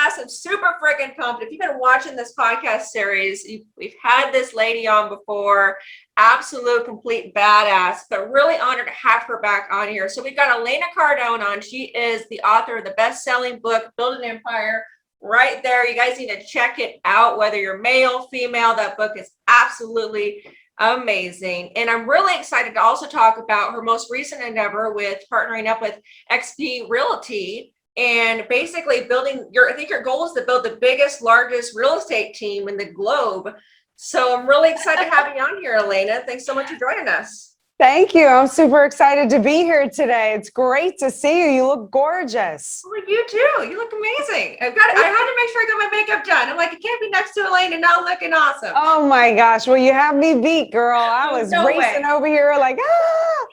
badass. I'm super freaking pumped. If you've been watching this podcast series, we've had this lady on before, absolute complete badass, but really honored to have her back on here. So we've got Elena Cardone on. She is the author of the best-selling book, Build an Empire. Right there. You guys need to check it out, whether you're male, female. That book is absolutely amazing. And I'm really excited to also talk about her most recent endeavor with partnering up with XP Realty and basically building I think your goal is to build the biggest, largest real estate team in the globe. So I'm really excited to have you on here, Elena. Thanks so much for joining us. Thank you. I'm super excited to be here today. It's great to see you. You look gorgeous. Well, you too. You look amazing. I had to make sure I got my makeup done. I'm like, I can't be next to Elena not looking awesome. Oh my gosh. Well, you have me beat, girl. I was racing over here like, ah.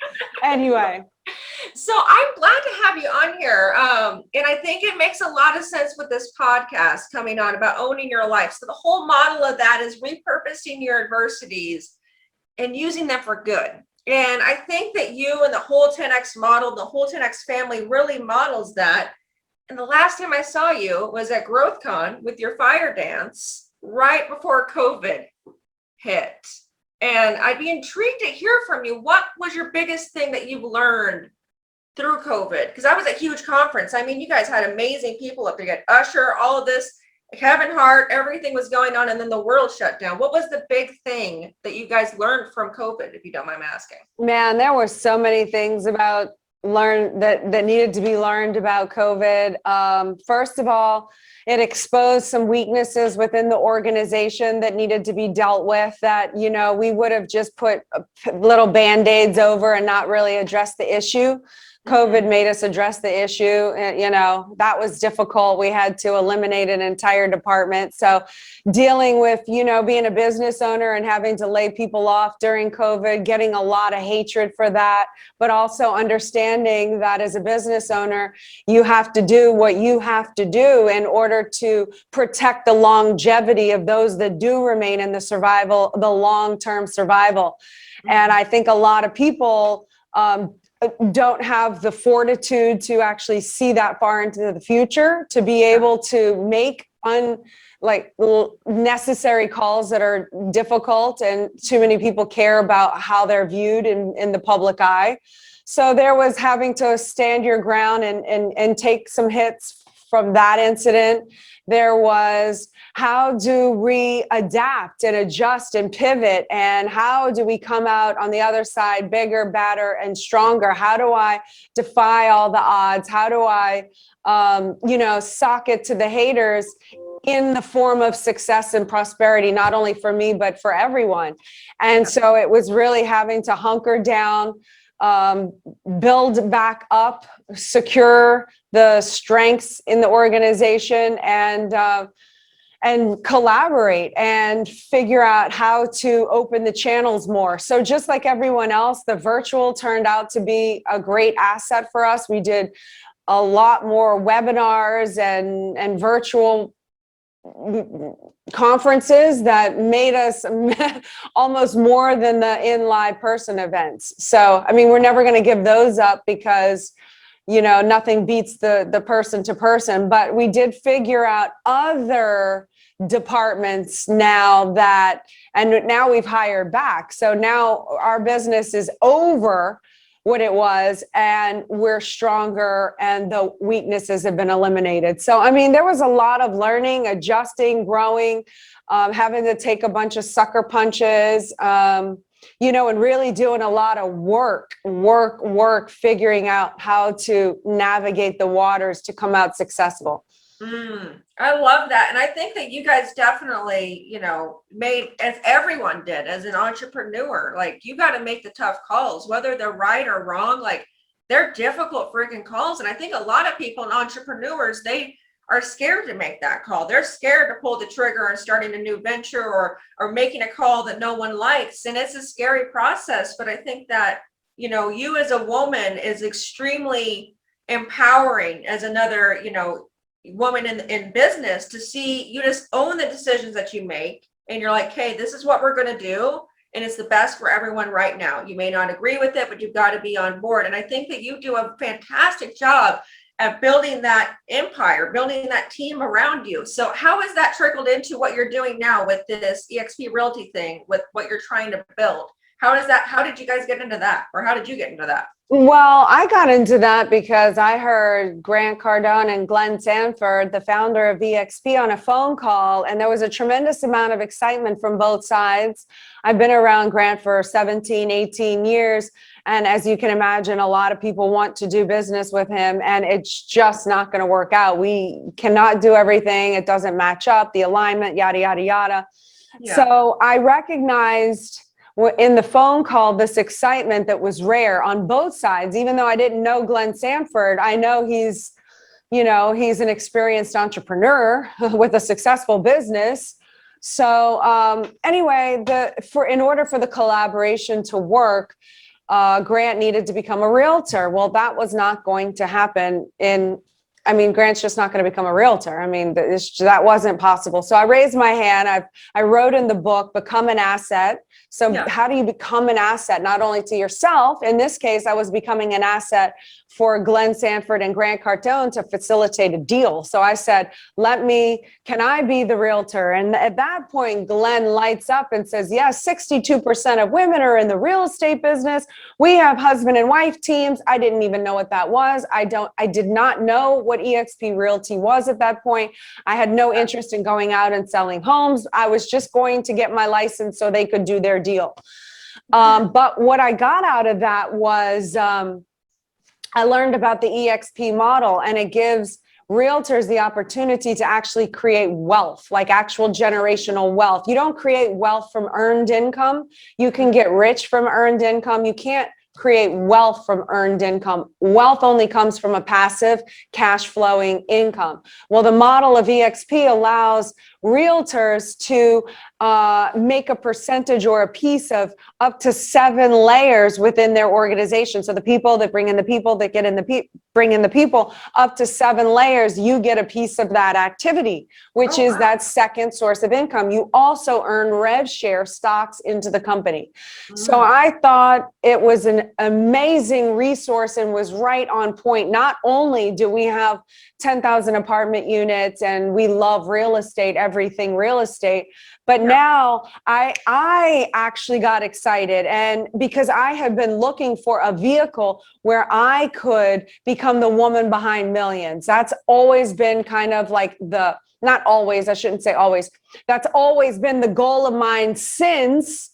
Anyway. So I'm glad to have you on here. And I think it makes a lot of sense with this podcast coming on about owning your life. So the whole model of that is repurposing your adversities and using them for good. And I think that you and the whole 10X model, the whole 10X family really models that. And the last time I saw you was at GrowthCon with your fire dance right before COVID hit. And I'd be intrigued to hear from you. What was your biggest thing that you've learned through COVID? Because that was a huge conference. I mean, you guys had amazing people up there. You got Usher, all of this, Kevin Hart, everything was going on, and then the world shut down. What was the big thing that you guys learned from COVID, if you don't mind me asking? Man, there were so many things that needed to be learned about COVID. First of all, it exposed some weaknesses within the organization that needed to be dealt with that, we would have just put little Band-Aids over and not really addressed the issue. COVID made us address the issue. And, that was difficult. We had to eliminate an entire department. So dealing with, being a business owner and having to lay people off during COVID, getting a lot of hatred for that, but also understanding that as a business owner, you have to do what you have to do in order to protect the longevity of those that do remain in the long-term survival. And I think a lot of people, don't have the fortitude to actually see that far into the future, to be able to make necessary calls that are difficult, and too many people care about how they're viewed in the public eye. So there was having to stand your ground and take some hits from that incident. There was how do we adapt and adjust and pivot, and how do we come out on the other side bigger, badder, and stronger? How do I defy all the odds? How do I, sock it to the haters in the form of success and prosperity, not only for me, but for everyone? And so it was really having to hunker down, build back up, secure the strengths in the organization, and collaborate and figure out how to open the channels more. So just like everyone else, the virtual turned out to be a great asset for us. We did a lot more webinars and virtual conferences that made us almost more than the in-live person events. So, we're never going to give those up because, nothing beats the person to person, but we did figure out other departments now we've hired back. So now our business is over what it was, and we're stronger, and the weaknesses have been eliminated. So, there was a lot of learning, adjusting, growing, having to take a bunch of sucker punches, and really doing a lot of work, figuring out how to navigate the waters to come out successful. I love that. And I think that you guys definitely, made, as everyone did as an entrepreneur, you got to make the tough calls, whether they're right or wrong. They're difficult freaking calls. And I think a lot of people and entrepreneurs, they are scared to make that call. They're scared to pull the trigger on starting a new venture or making a call that no one likes. And it's a scary process. But I think that, you as a woman is extremely empowering as another, woman in business, to see you just own the decisions that you make, and you're like, hey, this is what we're going to do, and it's the best for everyone right now. You may not agree with it, but you've got to be on board. And I think that you do a fantastic job at building that empire, building that team around you. So how has that trickled into what you're doing now with this EXP Realty thing, with what you're trying to build? How did you guys get into that? Or how did you get into that? Well, I got into that because I heard Grant Cardone and Glenn Sanford, the founder of EXP, on a phone call, and there was a tremendous amount of excitement from both sides. I've been around Grant for 17, 18 years. And as you can imagine, a lot of people want to do business with him, and it's just not going to work out. We cannot do everything. It doesn't match up, the alignment, yada, yada, yada. Yeah. So I recognized in the phone call this excitement that was rare on both sides. Even though I didn't know Glenn Sanford, I know he's an experienced entrepreneur with a successful business. So anyway, in order for the collaboration to work, Grant needed to become a realtor. Well, that was not going to happen Grant's just not going to become a realtor. That wasn't possible. So I raised my hand. I wrote in the book, Become an Asset. So How do you become an asset, not only to yourself? In this case, I was becoming an asset for Glenn Sanford and Grant Cardone to facilitate a deal. So I said, can I be the realtor? And at that point, Glenn lights up and says, yes, 62% of women are in the real estate business. We have husband and wife teams. I didn't even know what that was. I did not know what EXP Realty was at that point. I had no interest in going out and selling homes. I was just going to get my license so they could do their deal. But what I got out of that was, I learned about the EXP model, and it gives realtors the opportunity to actually create wealth, like actual generational wealth. You don't create wealth from earned income. You can get rich from earned income. You can't create wealth from earned income. Wealth only comes from a passive cash flowing income. Well, the model of EXP allows realtors to make a percentage or a piece of up to 7 layers within their organization. So the people that bring in the people that bring in the people, up to 7 layers, you get a piece of that activity, which is that second source of income. You also earn rev share stocks into the company. So I thought it was an amazing resource and was right on point. Not only do we have 10,000 apartment units and we love real estate, everything real estate, but now I actually got excited, and because I had been looking for a vehicle where I could become the woman behind millions. That's always been kind of like not always, I shouldn't say always. That's always been the goal of mine since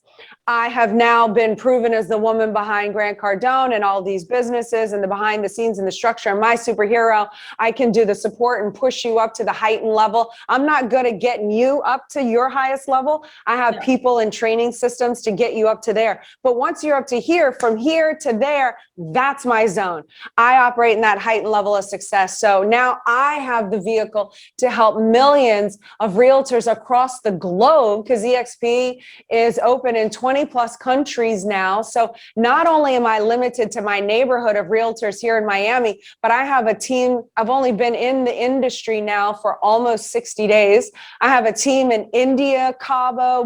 I have now been proven as the woman behind Grant Cardone and all these businesses and the behind the scenes and the structure. I'm my superhero. I can do the support and push you up to the heightened level. I'm not good at getting you up to your highest level. I have people and training systems to get you up to there. But once you're up to here, from here to there, that's my zone. I operate in that heightened level of success. So now I have the vehicle to help millions of realtors across the globe, because EXP is open in 20 plus countries now. So not only am I limited to my neighborhood of realtors here in Miami, but I have a team. I've only been in the industry now for almost 60 days. I have a team in India, Cabo,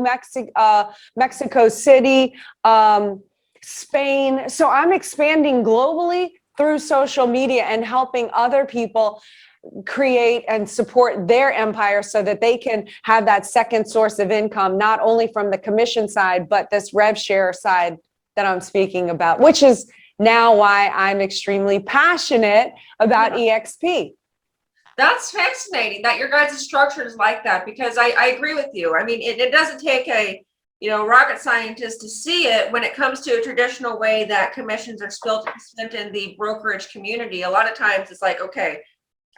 Mexico City, Spain. So I'm expanding globally through social media and helping other people create and support their empire so that they can have that second source of income, not only from the commission side, but this rev share side that I'm speaking about, which is now why I'm extremely passionate about EXP. That's fascinating that your guys' structure is like that, because I agree with you. I mean, it doesn't take a rocket scientist to see it when it comes to a traditional way that commissions are spent in the brokerage community. A lot of times it's like, okay,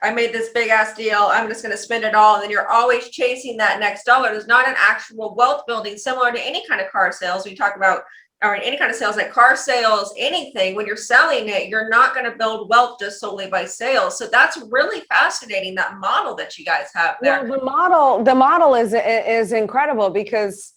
I made this big ass deal, I'm just going to spend it all. And then you're always chasing that next dollar. There's not an actual wealth building similar to any kind of car sales. We talk about, or any kind of sales, like car sales, anything. When you're selling it, you're not going to build wealth just solely by sales. So that's really fascinating, that model that you guys have there. Well, the model is incredible, because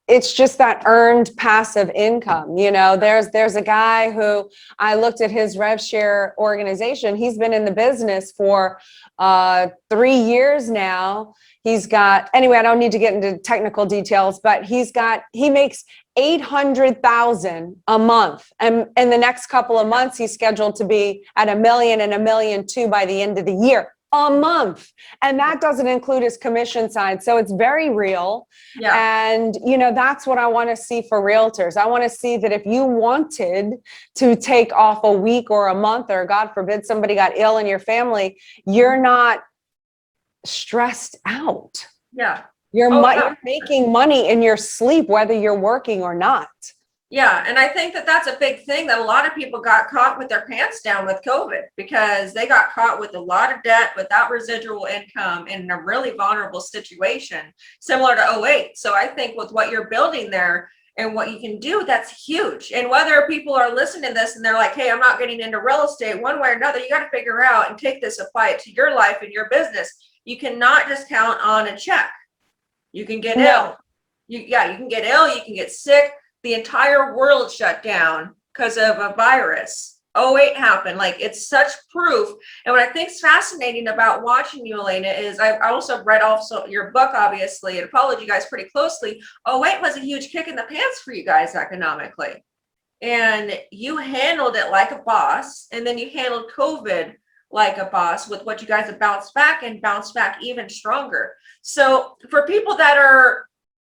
it's just that earned passive income. There's a guy who I looked at his rev share organization. He's been in the business for 3 years now. Anyway, I don't need to get into technical details, but he makes 800,000 a month. And in the next couple of months, he's scheduled to be at 1 million and 1.2 million by the end of the year. A month. And that doesn't include his commission side. So it's very real. Yeah. And, that's what I want to see for realtors. I want to see that if you wanted to take off a week or a month, or God forbid, somebody got ill in your family, you're not stressed out. Yeah. You're making money in your sleep, whether you're working or not. Yeah. And I think that that's a big thing that a lot of people got caught with their pants down with COVID, because they got caught with a lot of debt without residual income in a really vulnerable situation, similar to '08. So I think with what you're building there and what you can do, that's huge. And whether people are listening to this and they're like, hey, I'm not getting into real estate, one way or another, you got to figure out and take this, apply it to your life and your business. You cannot just count on a check. You can get ill. You can get ill. You can get sick. The entire world shut down because of a virus. '08 happened. Like, it's such proof. And what I think is fascinating about watching you, Elena, is I also read also your book, obviously, and followed you guys pretty closely. '08 was a huge kick in the pants for you guys economically. And you handled it like a boss. And then you handled COVID like a boss, with what you guys have bounced back even stronger. So for people that are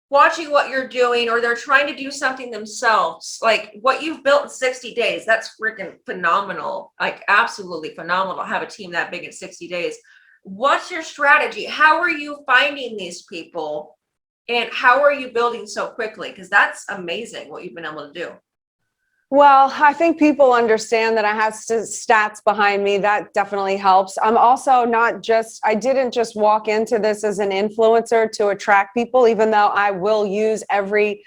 watching what you're doing, or they're trying to do something themselves, like what you've built in 60 days, that's freaking phenomenal. Like, absolutely phenomenal to have a team that big in 60 days. What's your strategy? How are you finding these people, and how are you building so quickly? Because that's amazing what you've been able to do. Well, I think people understand that I have stats behind me. That definitely helps. I'm also I didn't just walk into this as an influencer to attract people, even though I will use every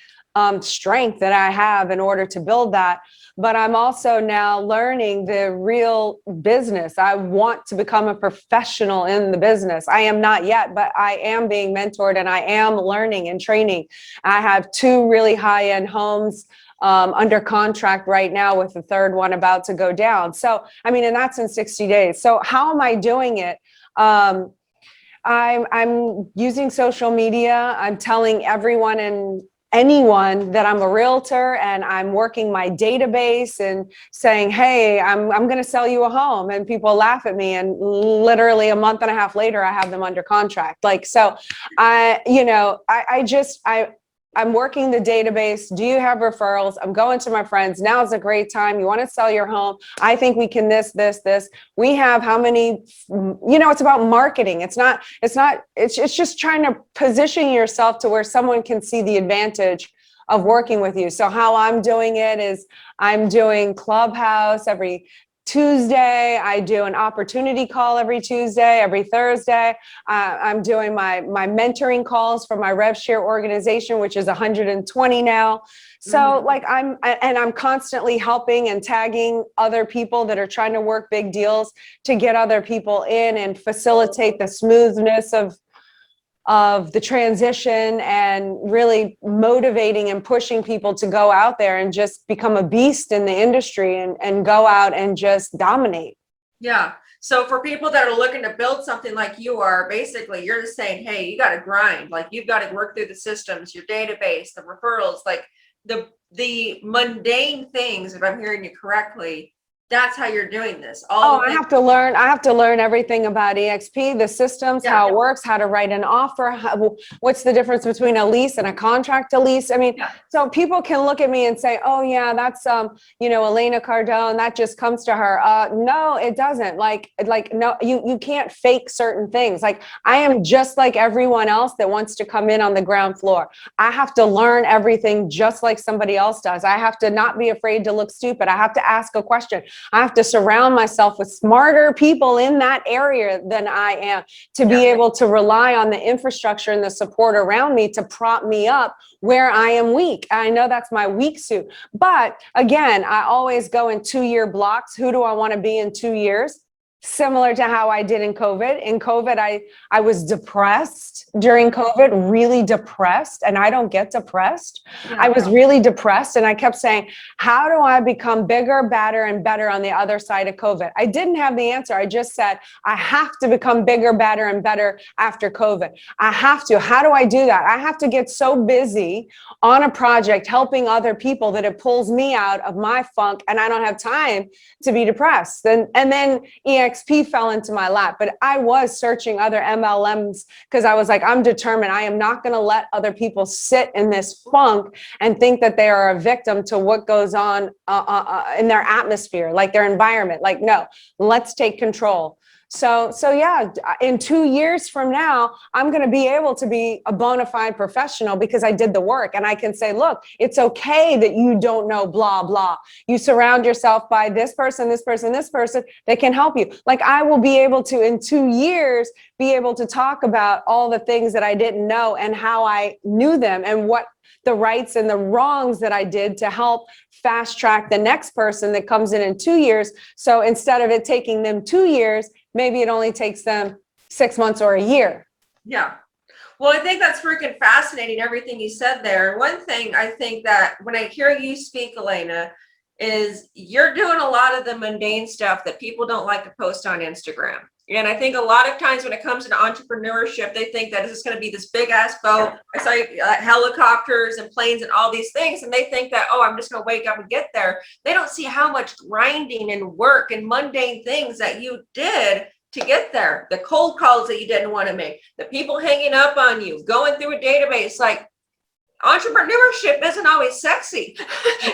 strength that I have in order to build that. But I'm also now learning the real business. I want to become a professional in the business. I am not yet, but I am being mentored and I am learning and training. I have 2 really high-end homes under contract right now, with the 3rd one about to go down. So, and that's in 60 days. So how am I doing it? I'm using social media. I'm telling everyone and anyone that I'm a realtor, and I'm working my database and saying, hey, I'm going to sell you a home. And people laugh at me. And literally a month and a half later, I have them under contract. I'm working the database. Do you have referrals? I'm going to my friends. Now's a great time. You want to sell your home? I think we can this. We have how many, it's about marketing. It's just trying to position yourself to where someone can see the advantage of working with you. So how I'm doing it is I'm doing Clubhouse every Tuesday. I do an opportunity call every Tuesday, every Thursday. I'm doing my mentoring calls for my rev share organization, which is 120 now. So I'm constantly helping and tagging other people that are trying to work big deals to get other people in and facilitate the smoothness of the transition, and really motivating and pushing people to go out there and just become a beast in the industry and go out and just dominate. Yeah. So for people that are looking to build something like you are, basically you're just saying, hey, you got to grind. Like, you've got to work through the systems, your database, the referrals, like the mundane things, if I'm hearing you correctly. That's how you're doing this. I have to learn everything about EXP, the systems, how it works, how to write an offer, what's the difference between a lease and a contract to lease. So people can look at me and say, oh yeah, that's Elena Cardone, that just comes to her. No, it doesn't. No, you can't fake certain things. Like, I am just like everyone else that wants to come in on the ground floor. I have to learn everything just like somebody else does. I have to not be afraid to look stupid. I have to ask a question. I have to surround myself with smarter people in that area than I am, to be able to rely on the infrastructure and the support around me to prop me up where I am weak. I know that's my weak suit. But again, I always go in 2-year blocks. Who do I want to be in 2 years? similar to how I did in COVID. In COVID, I was depressed during COVID, really depressed, and I don't get depressed. Yeah. I was really depressed, and I kept saying, how do I become bigger, badder, and better on the other side of COVID? I didn't have the answer. I just said, I have to become bigger, badder, and better after COVID. I have to. How do I do that? I have to get so busy on a project helping other people that it pulls me out of my funk, and I don't have time to be depressed. And then EXP fell into my lap, but I was searching other MLMs because I was like, I'm determined. I am not going to let other people sit in this funk and think that they are a victim to what goes on in their atmosphere, like their environment. Like, no, let's take control. So yeah, in 2 years from now, I'm going to be able to be a bona fide professional because I did the work, and I can say, look, it's okay that you don't know blah, blah. You surround yourself by this person, this person, this person that can help you. Like, I will be able to, in 2 years, be able to talk about all the things that I didn't know and how I knew them and what the rights and the wrongs that I did to help fast track the next person that comes in 2 years. So instead of it taking them 2 years, maybe it only takes them 6 months or a year. Yeah. Well, I think that's freaking fascinating, everything you said there. And one thing I think that when I hear you speak, Elena, is you're doing a lot of the mundane stuff that people don't like to post on Instagram. And I think a lot of times when it comes to entrepreneurship, they think that it's just going to be this big ass boat. I saw helicopters and planes and all these things. And they think that, oh, I'm just going to wake up and get there. They don't see how much grinding and work and mundane things that you did to get there. The cold calls that you didn't want to make, the people hanging up on you, going through a database. Like, entrepreneurship isn't always sexy.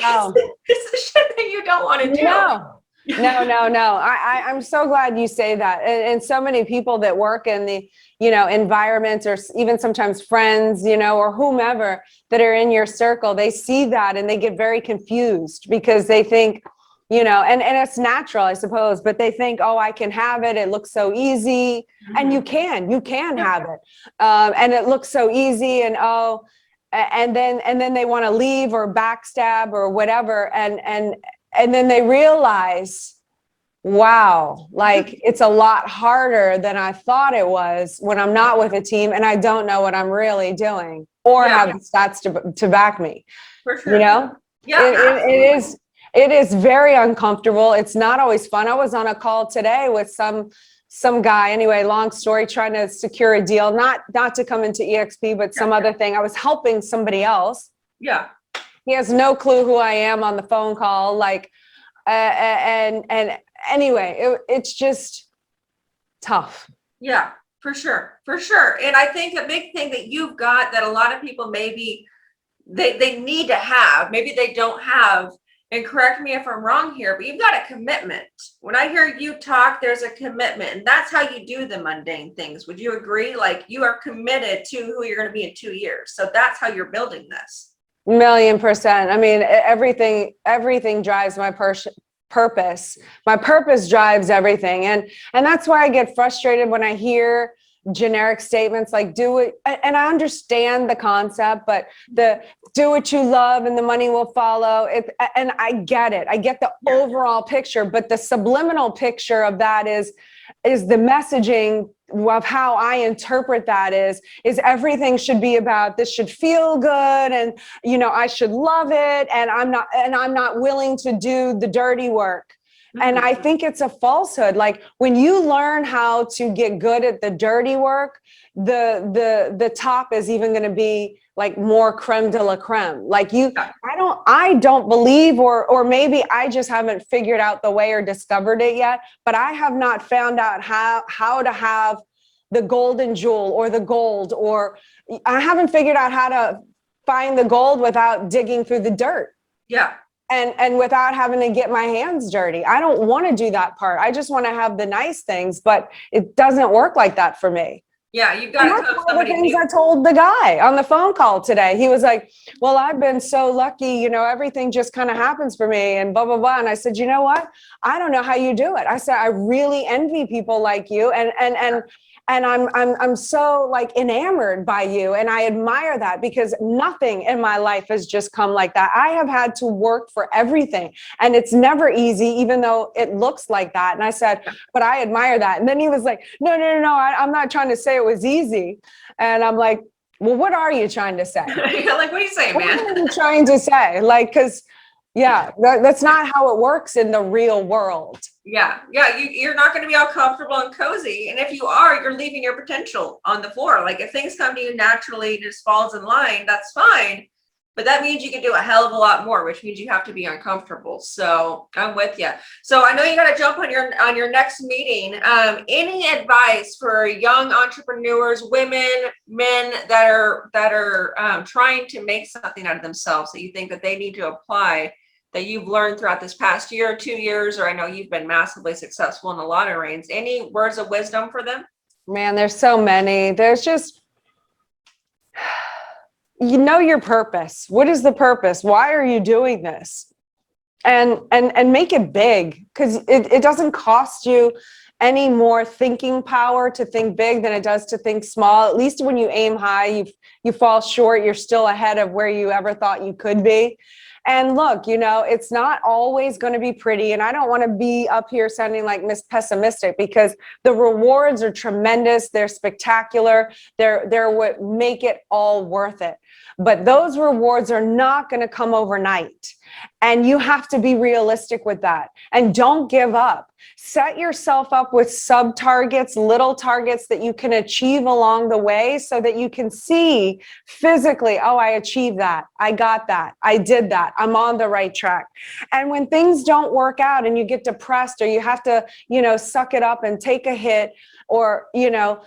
No. It's the shit that you don't want to do. No. I'm so glad you say that. And so many people that work in the, environments, or even sometimes friends, or whomever that are in your circle, they see that and they get very confused because they think, and it's natural, I suppose, but they think, oh, I can have it. It looks so easy. Mm-hmm. And you can have it. And it looks so easy, and then they want to leave or backstab or whatever. And then they realize, wow, like it's a lot harder than I thought it was when I'm not with a team and I don't know what I'm really doing or have the stats to back me. For sure. Yeah. It is very uncomfortable. It's not always fun. I was on a call today with some guy, anyway, long story, trying to secure a deal, not to come into EXP, but some other thing. I was helping somebody else. Yeah. He has no clue who I am on the phone call. Like, and anyway, it's just tough. Yeah, for sure. And I think a big thing that you've got that a lot of people maybe they need to have, maybe they don't have, and correct me if I'm wrong here, but you've got a commitment. When I hear you talk, there's a commitment, and that's how you do the mundane things. Would you agree? Like, you are committed to who you're going to be in 2 years. So that's how you're building this. 1,000,000%. I mean, everything drives my purpose. My purpose drives everything. And that's why I get frustrated when I hear generic statements like do it. And I understand the concept, but the do what you love and the money will follow. And I get it. I get the overall picture, but the subliminal picture of that is the messaging of how I interpret that is everything should be about, this should feel good. And, I should love it. And I'm not willing to do the dirty work. Mm-hmm. And I think it's a falsehood. Like, when you learn how to get good at the dirty work, the top is even going to be like more creme de la creme. Like, I don't believe, or maybe I just haven't figured out the way or discovered it yet, but I have not found out how to have the golden jewel or the gold, or I haven't figured out how to find the gold without digging through the dirt. Yeah. And without having to get my hands dirty. I don't want to do that part. I just want to have the nice things, but it doesn't work like that for me. Yeah, you've got to tell somebody. One of the things I told the guy on the phone call today, he was like, well, I've been so lucky, everything just kind of happens for me and blah, blah, blah. And I said, you know what? I don't know how you do it. I said, I really envy people like you. And And I'm so like enamored by you. And I admire that because nothing in my life has just come like that. I have had to work for everything and it's never easy, even though it looks like that. And I said, but I admire that. And then he was like, no, I'm not trying to say it was easy. And I'm like, well, what are you trying to say? Like, what are you saying, man? What are you trying to say? Like, because that's not how it works in the real world. Yeah. You're not going to be all comfortable and cozy. And if you are, you're leaving your potential on the floor. Like if things come to you naturally, it just falls in line, that's fine. But that means you can do a hell of a lot more, which means you have to be uncomfortable. So I'm with you. So I know you got to jump on your next meeting. Any advice for young entrepreneurs, women, men that are trying to make something out of themselves that you think that they need to apply that you've learned throughout this past year, 2 years, or I know you've been massively successful in a lot of arenas. Any words of wisdom for them? Man, there's so many. There's just, you know, your purpose. What is the purpose? Why are you doing this? And make it big, because it doesn't cost you any more thinking power to think big than it does to think small. At least when you aim high, you fall short, you're still ahead of where you ever thought you could be. And look, you know, it's not always going to be pretty. And I don't want to be up here sounding like Miss Pessimistic, because the rewards are tremendous. They're spectacular. They're what make it all worth it. But those rewards are not going to come overnight. And you have to be realistic with that. And don't give up. Set yourself up with sub targets, little targets that you can achieve along the way so that you can see physically, oh, I achieved that. I got that. I did that. I'm on the right track. And when things don't work out and you get depressed or you have to, you know, suck it up and take a hit or, you know,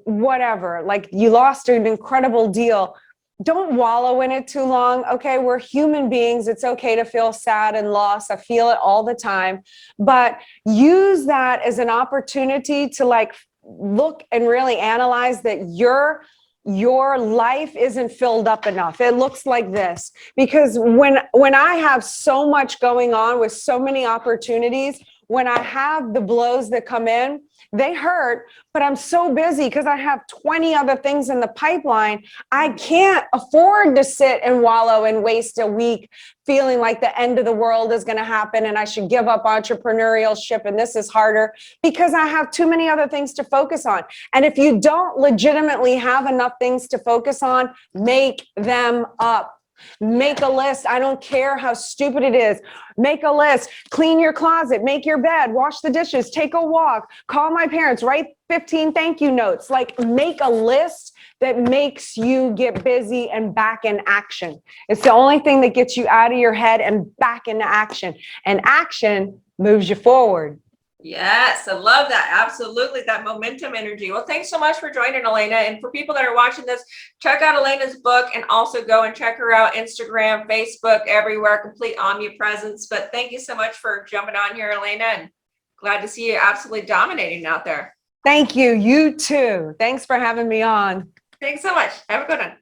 whatever, like you lost an incredible deal. Don't wallow in it too long. Okay, we're human beings. It's okay to feel sad and lost. I feel it all the time. But use that as an opportunity to like look and really analyze that your life isn't filled up enough. It looks like this. Because when I have so much going on with so many opportunities, when I have the blows that come in, they hurt, but I'm so busy because I have 20 other things in the pipeline. I can't afford to sit and wallow and waste a week feeling like the end of the world is going to happen and I should give up entrepreneurship and this is harder, because I have too many other things to focus on. And if you don't legitimately have enough things to focus on, make them up. Make a list. I don't care how stupid it is. Make a list. Clean your closet. Make your bed. Wash the dishes. Take a walk. Call my parents. Write 15 thank you notes. Like, make a list that makes you get busy and back in action. It's the only thing that gets you out of your head and back into action. And action moves you forward. Yes, I love that. Absolutely. That momentum energy. Well, thanks so much for joining, Elena. And for people that are watching this, check out Elena's book and also go and check her out Instagram, Facebook, everywhere, complete omnipresence. But thank you so much for jumping on here, Elena, and glad to see you absolutely dominating out there. Thank you. You too. Thanks for having me on. Thanks so much. Have a good one.